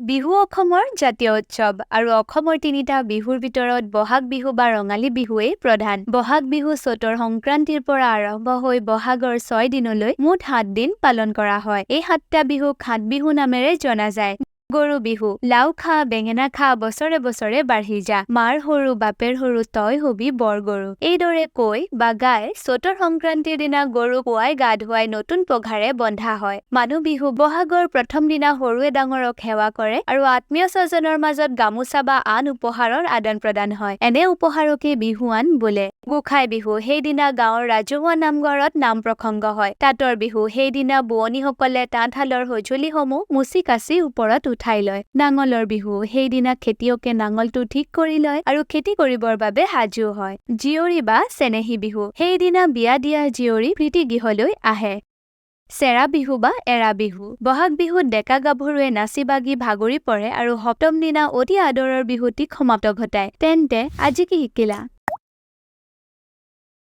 বিহু অসমৰ জাতীয় উৎসৱ আৰু অসমৰ তিনিটা বিহুৰ ভিতৰত বহাগ বিহু বা ৰঙালী বিহুৱেই প্ৰধান। বহাগ বিহু চ'তৰ সংক্ৰান্তিৰ পৰা আৰম্ভ হৈ বহাগৰ 6 দিনলৈ মুঠ 7 দিন পালন কৰা হয়। এই 7টা বিহুক সাত বিহু নামেৰে জনা যায়। গৰু বিহু, লাও খা বেঙেনা খা বছৰে বছৰে বাঢ়ি যা, মাৰ সৰু বাপেৰ সৰু তই হবি বৰ গৰু। এইদৰে কৈ বা গাই চ'তৰ সংক্ৰান্তিৰ দিনা গৰুক পুৱাই গা ধুৱাই নতুন পঘাৰে বন্ধা হয়। মানুহ বিহু, বহাগৰ প্ৰথম দিনা সৰুৱে ডাঙৰক সেৱা কৰে আৰু আত্মীয় স্বজনৰ মাজত গামোচা বা আন উপহাৰৰ আদান প্ৰদান হয়। এনে উপহাৰকে বিহুৱান বোলে। গোসাই বিহু, সেইদিনা গাঁৱৰ ৰাজহুৱা নামঘৰত নাম প্ৰসংগ হয়। তাঁতৰ বিহু, সেইদিনা বোৱনীসকলে তাঁতশালৰ সঁজুলিসমূহ মুচি কাচি ওপৰত উঠাই লয়। নাঙলৰ বিহু, সেইদিনা খেতিয়কে নাঙলটো ঠিক কৰি লয় আৰু খেতি কৰিবৰ বাবে সাজু হয়। জীয়ৰী বা চেনেহী বিহু, সেইদিনা বিয়া দিয়া জীয়ৰী প্ৰীতিগৃহলৈ আহে। চেৰা বিহু বা এৰা বিহু, বহাগ বিহুত ডেকা গাভৰুৱে নাচি বাগি ভাগৰি পৰে আৰু সপ্তম দিনা অতি আদৰৰ বিহুটিক সমাপ্ত ঘটায়। তেন্তে আজি কি শিকিলা?